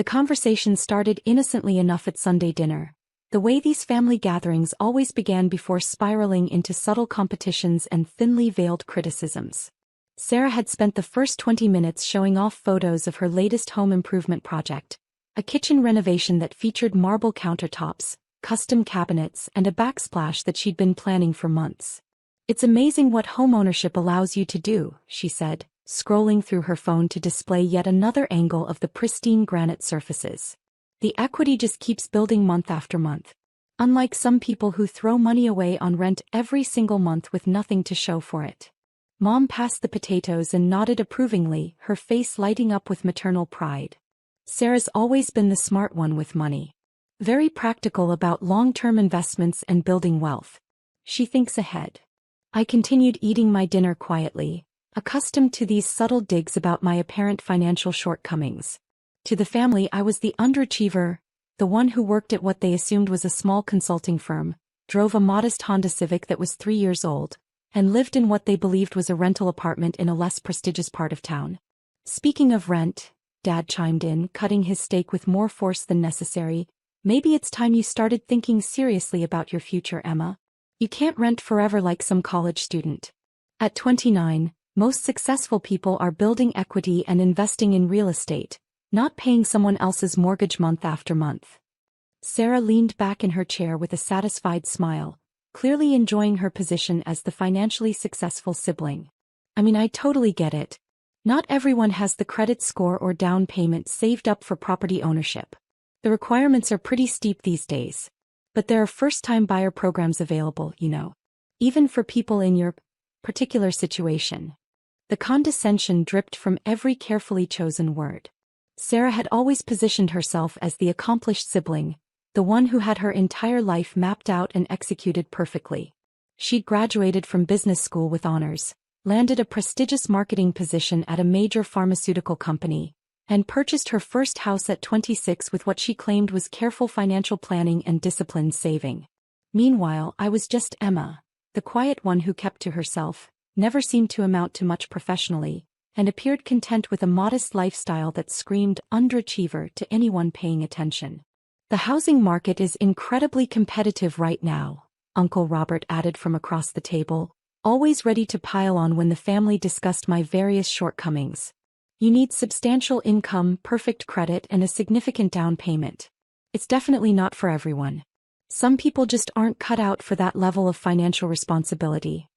The conversation started innocently enough at Sunday dinner, the way these family gatherings always began before spiraling into subtle competitions and thinly veiled criticisms. Sarah had spent the first 20 minutes showing off photos of her latest home improvement project, a kitchen renovation that featured marble countertops, custom cabinets, and a backsplash that she'd been planning for months. "It's amazing what homeownership allows you to do," she said, scrolling through her phone to display yet another angle of the pristine granite surfaces. "The equity just keeps building month after month. Unlike some people who throw money away on rent every single month with nothing to show for it." Mom passed the potatoes and nodded approvingly, her face lighting up with maternal pride. Sarah's always been the smart one with money. Very practical about long-term investments and building wealth. She thinks ahead. I continued eating my dinner quietly, accustomed to these subtle digs about my apparent financial shortcomings. To the family I was the underachiever, the one who worked at what they assumed was a small consulting firm, drove a modest Honda Civic that was 3 years old, and lived in what they believed was a rental apartment in a less prestigious part of town. "Speaking of rent," Dad chimed in, cutting his steak with more force than necessary, "maybe it's time you started thinking seriously about your future, Emma. You can't rent forever like some college student. At 29, most successful people are building equity and investing in real estate, not paying someone else's mortgage month after month." Sarah leaned back in her chair with a satisfied smile, clearly enjoying her position as the financially successful sibling. "I mean, I totally get it. Not everyone has the credit score or down payment saved up for property ownership. The requirements are pretty steep these days. But there are first-time buyer programs available, even for people in your particular situation." The condescension dripped from every carefully chosen word. Sarah had always positioned herself as the accomplished sibling, the one who had her entire life mapped out and executed perfectly. She'd graduated from business school with honors, landed a prestigious marketing position at a major pharmaceutical company, and purchased her first house at 26 with what she claimed was careful financial planning and disciplined saving. Meanwhile, I was just Emma, the quiet one who kept to herself, never seemed to amount to much professionally, and appeared content with a modest lifestyle that screamed underachiever to anyone paying attention. "The housing market is incredibly competitive right now," Uncle Robert added from across the table, always ready to pile on when the family discussed my various shortcomings. "You need substantial income, perfect credit, and a significant down payment. It's definitely not for everyone. Some people just aren't cut out for that level of financial responsibility."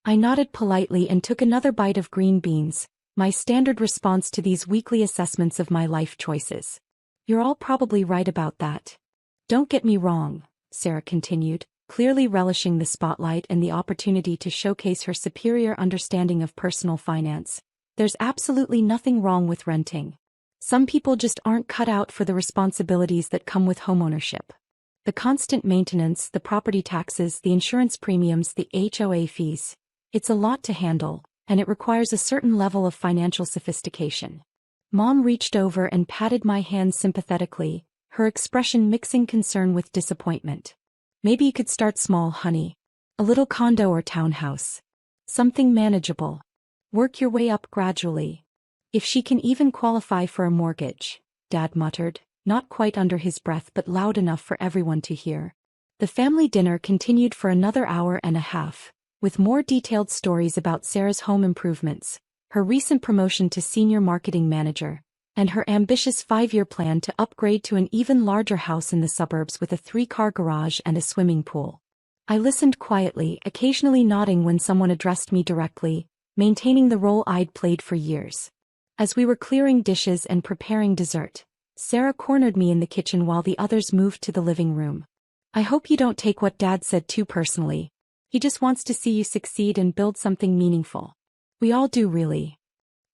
I nodded politely and took another bite of green beans, my standard response to these weekly assessments of my life choices. "You're all probably right about that. Don't get me wrong," Sarah continued, clearly relishing the spotlight and the opportunity to showcase her superior understanding of personal finance. "There's absolutely nothing wrong with renting. Some people just aren't cut out for the responsibilities that come with homeownership. The constant maintenance, the property taxes, the insurance premiums, the HOA fees. It's a lot to handle, and it requires a certain level of financial sophistication." Mom reached over and patted my hand sympathetically, her expression mixing concern with disappointment. "Maybe you could start small, honey. A little condo or townhouse. Something manageable. Work your way up gradually. If she can even qualify for a mortgage," Dad muttered, not quite under his breath but loud enough for everyone to hear. The family dinner continued for another hour and a half, with more detailed stories about Sarah's home improvements, her recent promotion to senior marketing manager, and her ambitious 5-year plan to upgrade to an even larger house in the suburbs with a 3-car garage and a swimming pool. I listened quietly, occasionally nodding when someone addressed me directly, maintaining the role I'd played for years. As we were clearing dishes and preparing dessert, Sarah cornered me in the kitchen while the others moved to the living room. "I hope you don't take what Dad said too personally. He just wants to see you succeed and build something meaningful. We all do, really."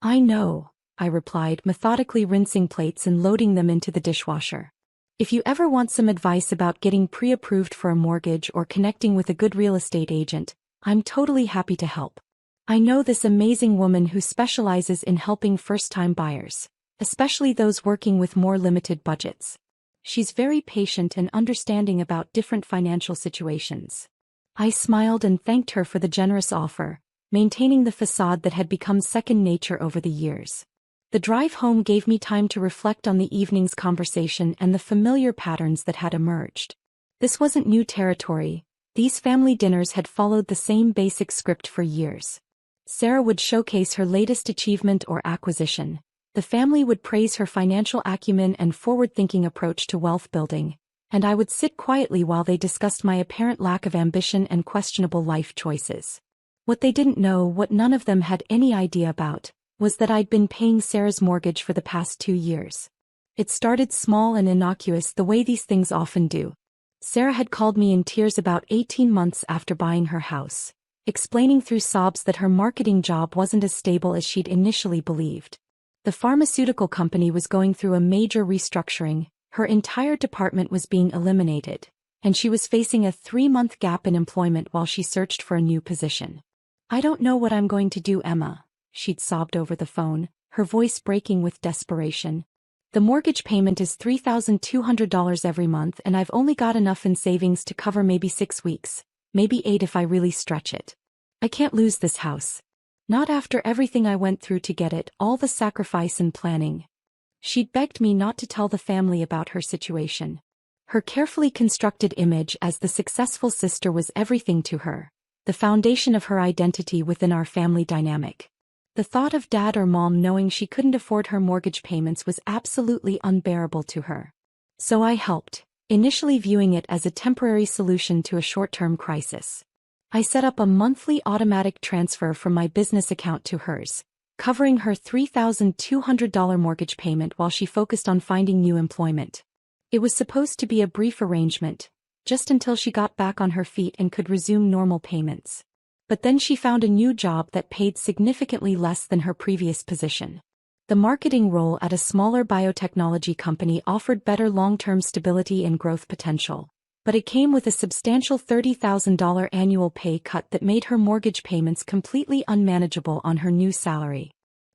"I know," I replied, methodically rinsing plates and loading them into the dishwasher. "If you ever want some advice about getting pre-approved for a mortgage or connecting with a good real estate agent, I'm totally happy to help. I know this amazing woman who specializes in helping first-time buyers, especially those working with more limited budgets. She's very patient and understanding about different financial situations." I smiled and thanked her for the generous offer, maintaining the facade that had become second nature over the years. The drive home gave me time to reflect on the evening's conversation and the familiar patterns that had emerged. This wasn't new territory. These family dinners had followed the same basic script for years. Sarah would showcase her latest achievement or acquisition. The family would praise her financial acumen and forward-thinking approach to wealth building, and I would sit quietly while they discussed my apparent lack of ambition and questionable life choices. What they didn't know, what none of them had any idea about, was that I'd been paying Sarah's mortgage for the past 2 years. It started small and innocuous, the way these things often do. Sarah had called me in tears about 18 months after buying her house, explaining through sobs that her marketing job wasn't as stable as she'd initially believed. The pharmaceutical company was going through a major restructuring, her entire department was being eliminated, and she was facing a 3-month gap in employment while she searched for a new position. "I don't know what I'm going to do, Emma," she'd sobbed over the phone, her voice breaking with desperation. "The mortgage payment is $3,200 every month, and I've only got enough in savings to cover maybe 6 weeks, maybe 8 if I really stretch it. I can't lose this house. Not after everything I went through to get it, all the sacrifice and planning." She'd begged me not to tell the family about her situation. Her carefully constructed image as the successful sister was everything to her, the foundation of her identity within our family dynamic. The thought of Dad or Mom knowing she couldn't afford her mortgage payments was absolutely unbearable to her. So I helped, initially viewing it as a temporary solution to a short-term crisis. I set up a monthly automatic transfer from my business account to hers, covering her $3,200 mortgage payment while she focused on finding new employment. It was supposed to be a brief arrangement, just until she got back on her feet and could resume normal payments. But then she found a new job that paid significantly less than her previous position. The marketing role at a smaller biotechnology company offered better long-term stability and growth potential, but it came with a substantial $30,000 annual pay cut that made her mortgage payments completely unmanageable on her new salary.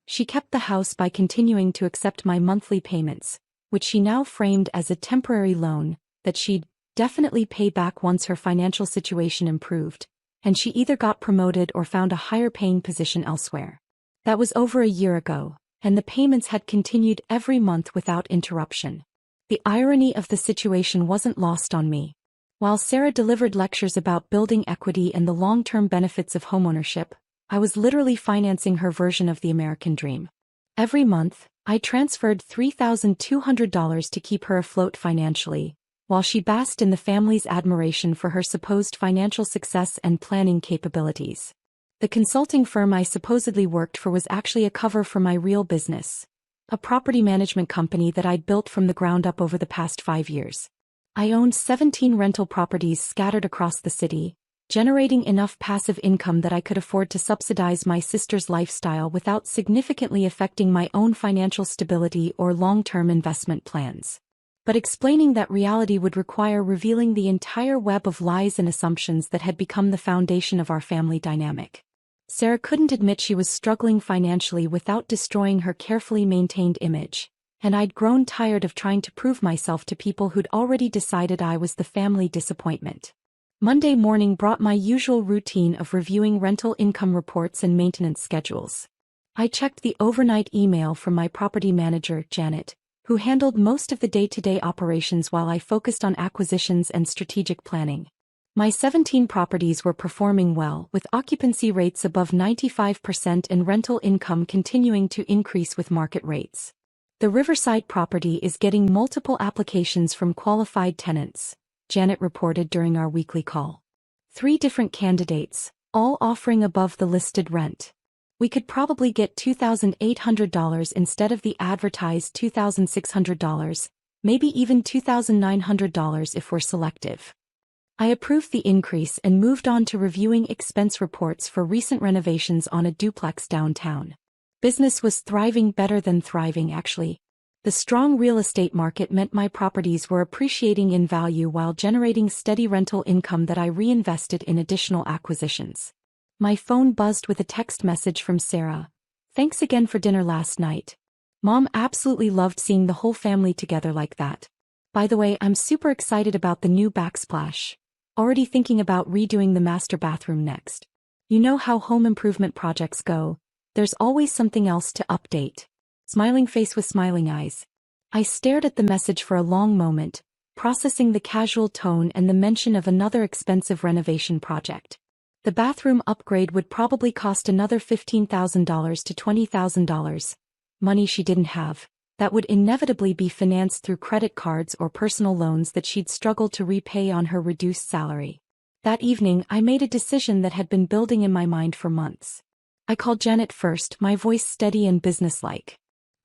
She kept the house by continuing to accept my monthly payments, which she now framed as a temporary loan that she'd definitely pay back once her financial situation improved, and she either got promoted or found a higher-paying position elsewhere. That was over a year ago, and the payments had continued every month without interruption. The irony of the situation wasn't lost on me. While Sarah delivered lectures about building equity and the long-term benefits of homeownership, I was literally financing her version of the American dream. Every month, I transferred $3,200 to keep her afloat financially, while she basked in the family's admiration for her supposed financial success and planning capabilities. The consulting firm I supposedly worked for was actually a cover for my real business, a property management company that I'd built from the ground up over the past 5 years. I owned 17 rental properties scattered across the city, generating enough passive income that I could afford to subsidize my sister's lifestyle without significantly affecting my own financial stability or long-term investment plans. But explaining that reality would require revealing the entire web of lies and assumptions that had become the foundation of our family dynamic. Sarah couldn't admit she was struggling financially without destroying her carefully maintained image, and I'd grown tired of trying to prove myself to people who'd already decided I was the family disappointment. Monday morning brought my usual routine of reviewing rental income reports and maintenance schedules. I checked the overnight email from my property manager, Janet, who handled most of the day-to-day operations while I focused on acquisitions and strategic planning. My 17 properties were performing well, with occupancy rates above 95% and rental income continuing to increase with market rates. The Riverside property is getting multiple applications from qualified tenants, Janet reported during our weekly call. 3 different candidates, all offering above the listed rent. We could probably get $2,800 instead of the advertised $2,600, maybe even $2,900 if we're selective. I approved the increase and moved on to reviewing expense reports for recent renovations on a duplex downtown. Business was thriving, better than thriving actually. The strong real estate market meant my properties were appreciating in value while generating steady rental income that I reinvested in additional acquisitions. My phone buzzed with a text message from Sarah. "Thanks again for dinner last night. Mom absolutely loved seeing the whole family together like that. By the way, I'm super excited about the new backsplash. Already thinking about redoing the master bathroom next. You know how home improvement projects go. There's always something else to update. Smiling face with smiling eyes. I stared at the message for a long moment, processing the casual tone and the mention of another expensive renovation project. The bathroom upgrade would probably cost another $15,000 to $20,000. Money she didn't have. That would inevitably be financed through credit cards or personal loans that she'd struggle to repay on her reduced salary. That evening, I made a decision that had been building in my mind for months. I called Janet first, my voice steady and businesslike.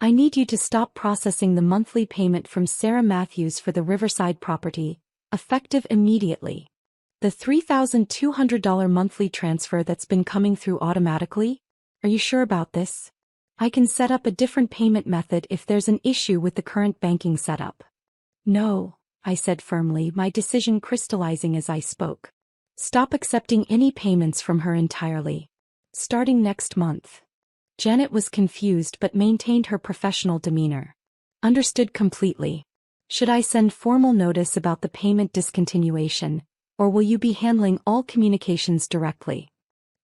I need you to stop processing the monthly payment from Sarah Matthews for the Riverside property, effective immediately. The $3,200 monthly transfer that's been coming through automatically? Are you sure about this? I can set up a different payment method if there's an issue with the current banking setup. No, I said firmly, my decision crystallizing as I spoke. Stop accepting any payments from her entirely. Starting next month. Janet was confused but maintained her professional demeanor. Understood completely. Should I send formal notice about the payment discontinuation, or will you be handling all communications directly?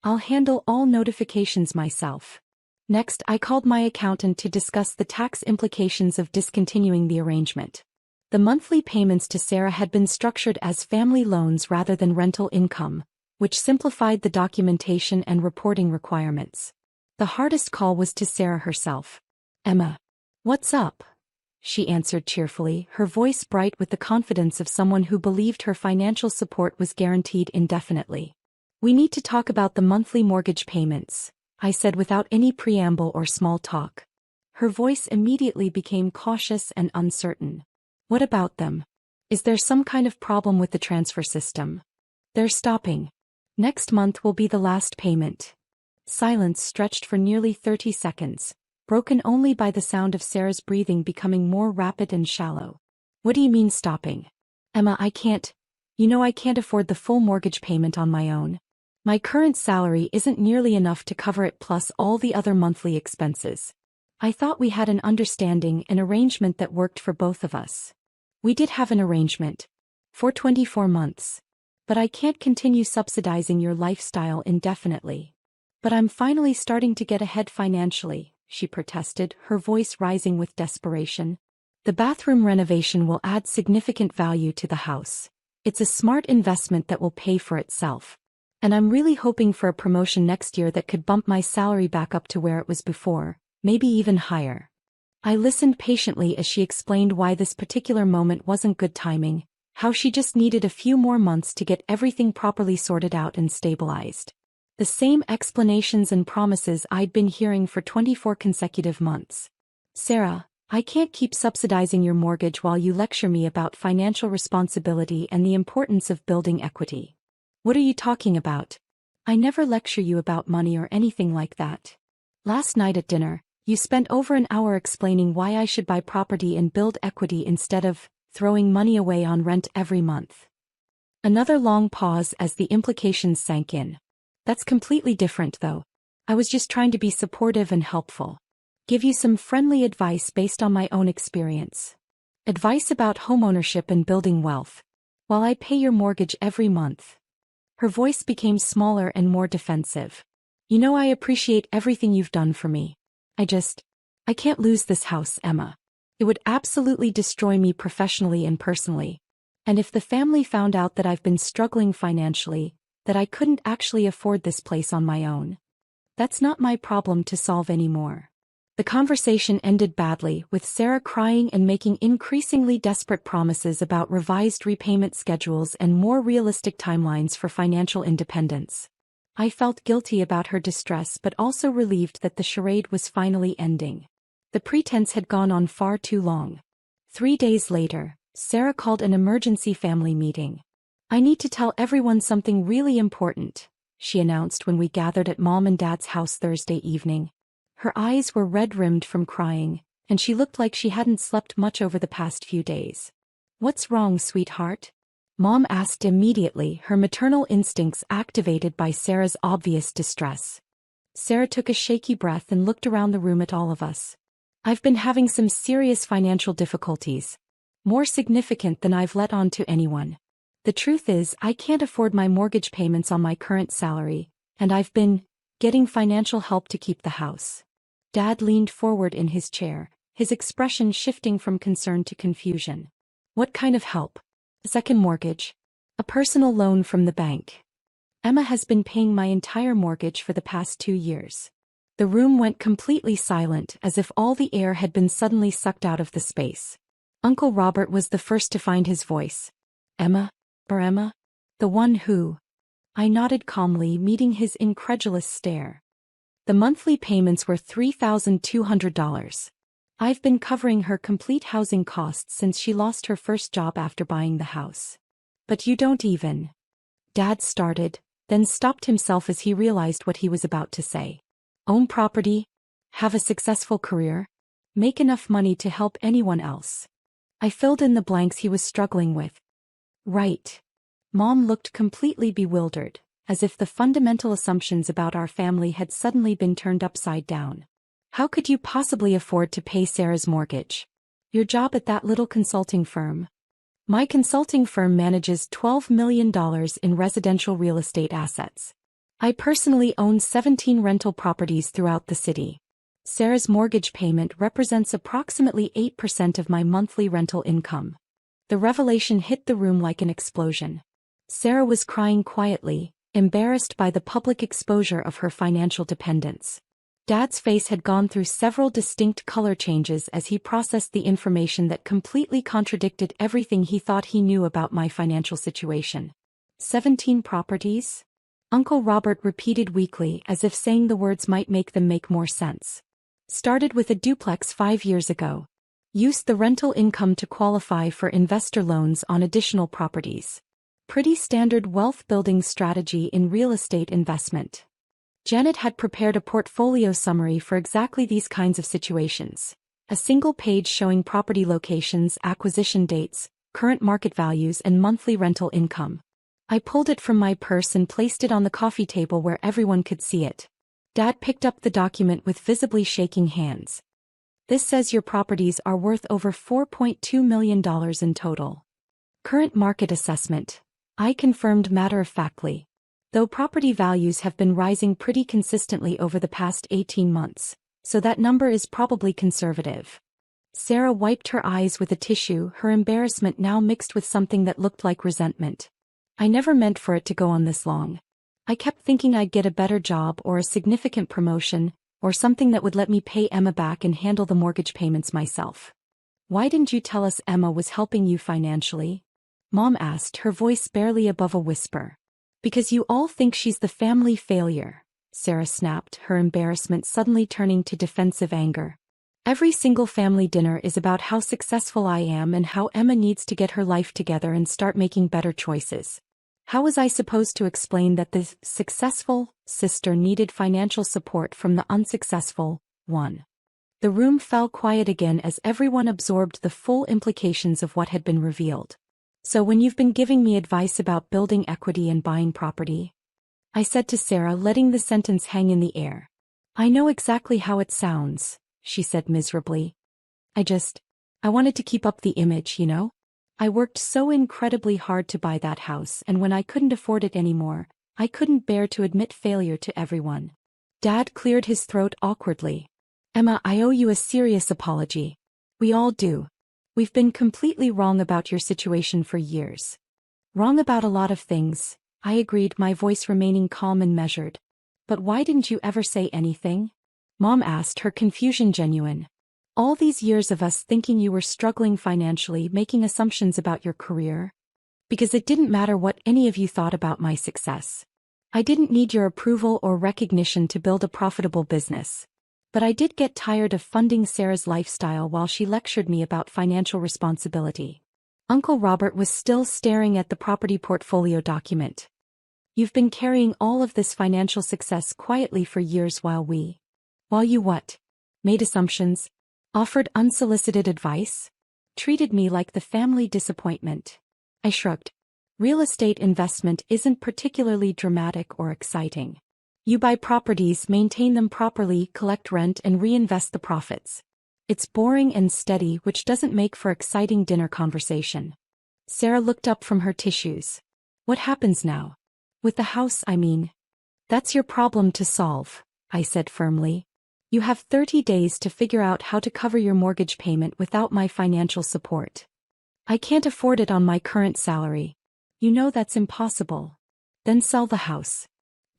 I'll handle all notifications myself. Next, I called my accountant to discuss the tax implications of discontinuing the arrangement. The monthly payments to Sarah had been structured as family loans rather than rental income, which simplified the documentation and reporting requirements. The hardest call was to Sarah herself. Emma. What's up? She answered cheerfully, her voice bright with the confidence of someone who believed her financial support was guaranteed indefinitely. We need to talk about the monthly mortgage payments, I said without any preamble or small talk. Her voice immediately became cautious and uncertain. What about them? Is there some kind of problem with the transfer system? They're stopping. Next month will be the last payment. Silence stretched for nearly 30 seconds, broken only by the sound of Sarah's breathing becoming more rapid and shallow. What do you mean stopping? Emma, I can't afford the full mortgage payment on my own. My current salary isn't nearly enough to cover it plus all the other monthly expenses. I thought we had an understanding, an arrangement that worked for both of us. We did have an arrangement. For 24 months. But I can't continue subsidizing your lifestyle indefinitely. But I'm finally starting to get ahead financially, she protested, her voice rising with desperation. The bathroom renovation will add significant value to the house. It's a smart investment that will pay for itself. And I'm really hoping for a promotion next year that could bump my salary back up to where it was before, maybe even higher. I listened patiently as she explained why this particular moment wasn't good timing, how she just needed a few more months to get everything properly sorted out and stabilized. The same explanations and promises I'd been hearing for 24 consecutive months. Sarah, I can't keep subsidizing your mortgage while you lecture me about financial responsibility and the importance of building equity. What are you talking about? I never lecture you about money or anything like that. Last night at dinner, you spent over an hour explaining why I should buy property and build equity instead of throwing money away on rent every month. Another long pause as the implications sank in. That's completely different though. I was just trying to be supportive and helpful. Give you some friendly advice based on my own experience. Advice about homeownership and building wealth. While I pay your mortgage every month. Her voice became smaller and more defensive. You know I appreciate everything you've done for me. I can't lose this house, Emma. It would absolutely destroy me professionally and personally. And if the family found out that I've been struggling financially, that I couldn't actually afford this place on my own. That's not my problem to solve anymore. The conversation ended badly, with Sarah crying and making increasingly desperate promises about revised repayment schedules and more realistic timelines for financial independence. I felt guilty about her distress but also relieved that the charade was finally ending. The pretense had gone on far too long. 3 days later, Sarah called an emergency family meeting. I need to tell everyone something really important, she announced when we gathered at Mom and Dad's house Thursday evening. Her eyes were red-rimmed from crying, and she looked like she hadn't slept much over the past few days. What's wrong, sweetheart? Mom asked immediately, her maternal instincts activated by Sarah's obvious distress. Sarah took a shaky breath and looked around the room at all of us. I've been having some serious financial difficulties. More significant than I've let on to anyone. The truth is, I can't afford my mortgage payments on my current salary, and I've been getting financial help to keep the house. Dad leaned forward in his chair, his expression shifting from concern to confusion. What kind of help? Second mortgage. A personal loan from the bank. Emma has been paying my entire mortgage for the past 2 years. The room went completely silent, as if all the air had been suddenly sucked out of the space. Uncle Robert was the first to find his voice. Emma? Emma? The one who? I nodded calmly, meeting his incredulous stare. The monthly payments were $3,200. I've been covering her complete housing costs since she lost her first job after buying the house. But you don't even. Dad started, then stopped himself as he realized what he was about to say. Own property? Have a successful career? Make enough money to help anyone else? I filled in the blanks he was struggling with. Right. Mom looked completely bewildered, as if the fundamental assumptions about our family had suddenly been turned upside down. How could you possibly afford to pay Sarah's mortgage? Your job at that little consulting firm? My consulting firm manages $12 million in residential real estate assets. I personally own 17 rental properties throughout the city. Sarah's mortgage payment represents approximately 8% of my monthly rental income. The revelation hit the room like an explosion. Sarah was crying quietly, embarrassed by the public exposure of her financial dependence. Dad's face had gone through several distinct color changes as he processed the information that completely contradicted everything he thought he knew about my financial situation. 17 properties? Uncle Robert repeated weakly, as if saying the words might make them make more sense. Started with a duplex 5 years ago. Used the rental income to qualify for investor loans on additional properties. Pretty standard wealth-building strategy in real estate investment. Janet had prepared a portfolio summary for exactly these kinds of situations. A single page showing property locations, acquisition dates, current market values, and monthly rental income. I pulled it from my purse and placed it on the coffee table where everyone could see it. Dad picked up the document with visibly shaking hands. This says your properties are worth over $4.2 million in total. Current market assessment. I confirmed matter-of-factly. Though property values have been rising pretty consistently over the past 18 months, so that number is probably conservative. Sarah wiped her eyes with a tissue, her embarrassment now mixed with something that looked like resentment. I never meant for it to go on this long. I kept thinking I'd get a better job or a significant promotion, or something that would let me pay Emma back and handle the mortgage payments myself. Why didn't you tell us Emma was helping you financially? Mom asked, her voice barely above a whisper. Because you all think she's the family failure, Sarah snapped, her embarrassment suddenly turning to defensive anger. Every single family dinner is about how successful I am and how Emma needs to get her life together and start making better choices. How was I supposed to explain that the successful sister needed financial support from the unsuccessful one? The room fell quiet again as everyone absorbed the full implications of what had been revealed. So when you've been giving me advice about building equity and buying property? I said to Sarah, letting the sentence hang in the air. I know exactly how it sounds, she said miserably. I wanted to keep up the image, you know? I worked so incredibly hard to buy that house, and when I couldn't afford it anymore, I couldn't bear to admit failure to everyone. Dad cleared his throat awkwardly. Emma, I owe you a serious apology. We all do. We've been completely wrong about your situation for years. Wrong about a lot of things, I agreed, my voice remaining calm and measured. But why didn't you ever say anything? Mom asked, her confusion genuine. All these years of us thinking you were struggling financially, making assumptions about your career? Because it didn't matter what any of you thought about my success. I didn't need your approval or recognition to build a profitable business. But I did get tired of funding Sarah's lifestyle while she lectured me about financial responsibility. Uncle Robert was still staring at the property portfolio document. You've been carrying all of this financial success quietly for years while you what? Made assumptions? Offered unsolicited advice? Treated me like the family disappointment. I shrugged. Real estate investment isn't particularly dramatic or exciting. You buy properties, maintain them properly, collect rent, and reinvest the profits. It's boring and steady, which doesn't make for exciting dinner conversation. Sarah looked up from her tissues. What happens now? With the house, I mean. That's your problem to solve, I said firmly. You have 30 days to figure out how to cover your mortgage payment without my financial support. I can't afford it on my current salary. You know that's impossible. Then sell the house.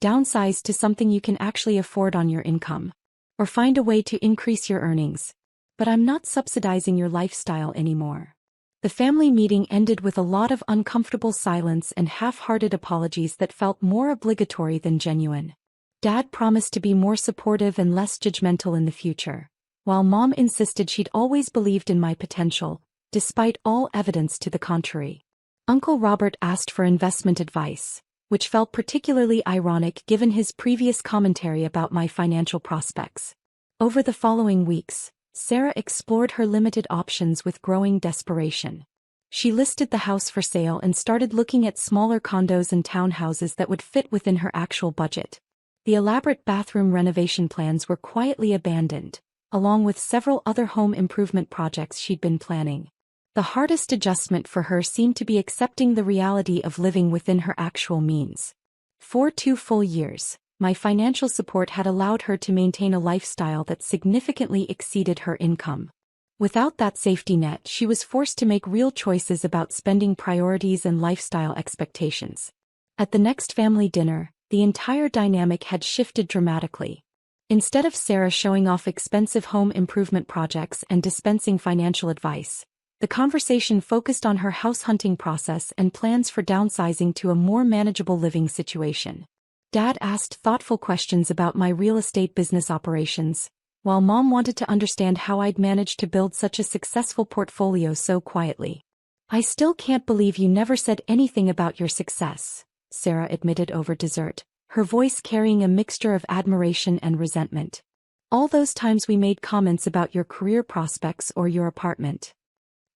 Downsize to something you can actually afford on your income. Or find a way to increase your earnings. But I'm not subsidizing your lifestyle anymore. The family meeting ended with a lot of uncomfortable silence and half-hearted apologies that felt more obligatory than genuine. Dad promised to be more supportive and less judgmental in the future, while Mom insisted she'd always believed in my potential, despite all evidence to the contrary. Uncle Robert asked for investment advice, which felt particularly ironic given his previous commentary about my financial prospects. Over the following weeks, Sarah explored her limited options with growing desperation. She listed the house for sale and started looking at smaller condos and townhouses that would fit within her actual budget. The elaborate bathroom renovation plans were quietly abandoned, along with several other home improvement projects she'd been planning. The hardest adjustment for her seemed to be accepting the reality of living within her actual means. For 2 full years, my financial support had allowed her to maintain a lifestyle that significantly exceeded her income. Without that safety net, she was forced to make real choices about spending priorities and lifestyle expectations. At the next family dinner, the entire dynamic had shifted dramatically. Instead of Sarah showing off expensive home improvement projects and dispensing financial advice, the conversation focused on her house hunting process and plans for downsizing to a more manageable living situation. Dad asked thoughtful questions about my real estate business operations, while Mom wanted to understand how I'd managed to build such a successful portfolio so quietly. I still can't believe you never said anything about your success, Sarah admitted over dessert, her voice carrying a mixture of admiration and resentment. All those times we made comments about your career prospects or your apartment.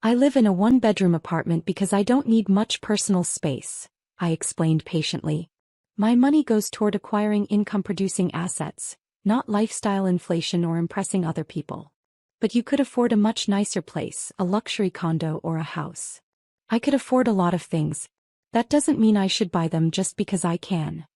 I live in a 1-bedroom apartment because I don't need much personal space, I explained patiently. My money goes toward acquiring income-producing assets, not lifestyle inflation or impressing other people. But you could afford a much nicer place, a luxury condo or a house. I could afford a lot of things. That doesn't mean I should buy them just because I can.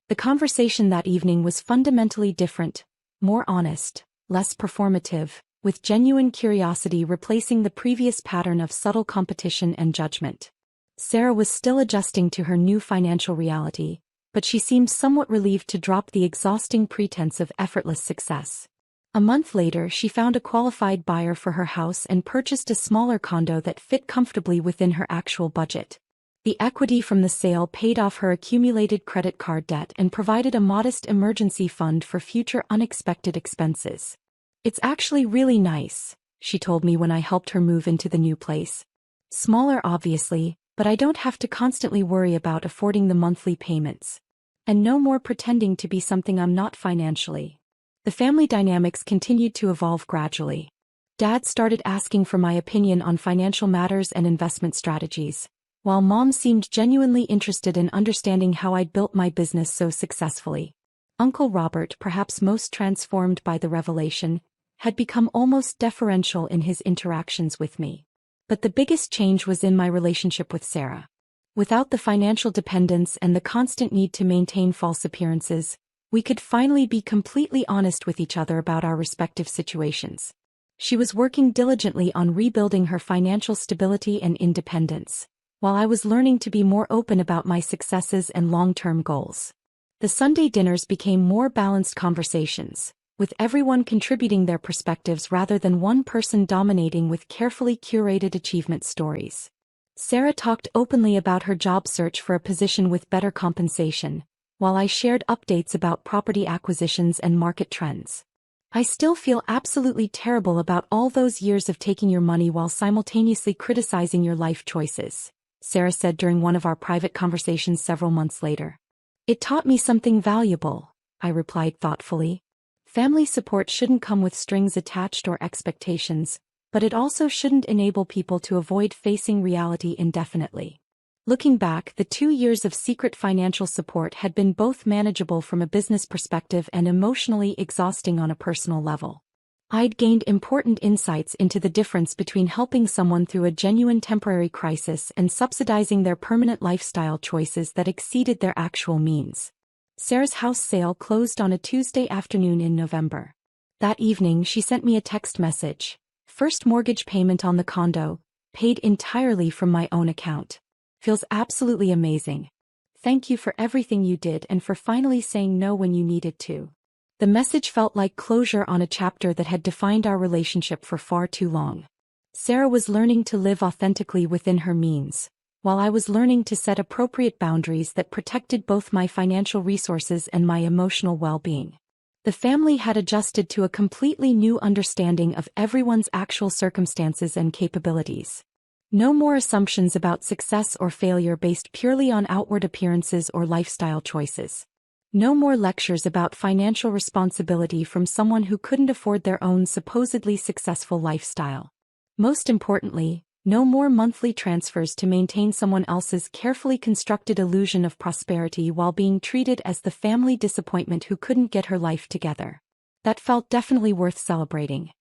The conversation that evening was fundamentally different, more honest, less performative, with genuine curiosity replacing the previous pattern of subtle competition and judgment. Sarah was still adjusting to her new financial reality, but she seemed somewhat relieved to drop the exhausting pretense of effortless success. A month later, she found a qualified buyer for her house and purchased a smaller condo that fit comfortably within her actual budget. The equity from the sale paid off her accumulated credit card debt and provided a modest emergency fund for future unexpected expenses. It's actually really nice, she told me when I helped her move into the new place. Smaller obviously, but I don't have to constantly worry about affording the monthly payments. And no more pretending to be something I'm not financially. The family dynamics continued to evolve gradually. Dad started asking for my opinion on financial matters and investment strategies, while Mom seemed genuinely interested in understanding how I'd built my business so successfully. Uncle Robert, perhaps most transformed by the revelation, had become almost deferential in his interactions with me. But the biggest change was in my relationship with Sarah. Without the financial dependence and the constant need to maintain false appearances, we could finally be completely honest with each other about our respective situations. She was working diligently on rebuilding her financial stability and independence, while I was learning to be more open about my successes and long-term goals. The Sunday dinners became more balanced conversations, with everyone contributing their perspectives rather than one person dominating with carefully curated achievement stories. Sarah talked openly about her job search for a position with better compensation, while I shared updates about property acquisitions and market trends. I still feel absolutely terrible about all those years of taking your money while simultaneously criticizing your life choices, Sarah said during one of our private conversations several months later. It taught me something valuable, I replied thoughtfully. Family support shouldn't come with strings attached or expectations, but it also shouldn't enable people to avoid facing reality indefinitely. Looking back, the 2 years of secret financial support had been both manageable from a business perspective and emotionally exhausting on a personal level. I'd gained important insights into the difference between helping someone through a genuine temporary crisis and subsidizing their permanent lifestyle choices that exceeded their actual means. Sarah's house sale closed on a Tuesday afternoon in November. That evening she sent me a text message. First mortgage payment on the condo, paid entirely from my own account. Feels absolutely amazing. Thank you for everything you did and for finally saying no when you needed to. The message felt like closure on a chapter that had defined our relationship for far too long. Sarah was learning to live authentically within her means, while I was learning to set appropriate boundaries that protected both my financial resources and my emotional well-being. The family had adjusted to a completely new understanding of everyone's actual circumstances and capabilities. No more assumptions about success or failure based purely on outward appearances or lifestyle choices. No more lectures about financial responsibility from someone who couldn't afford their own supposedly successful lifestyle. Most importantly, no more monthly transfers to maintain someone else's carefully constructed illusion of prosperity while being treated as the family disappointment who couldn't get her life together. That felt definitely worth celebrating.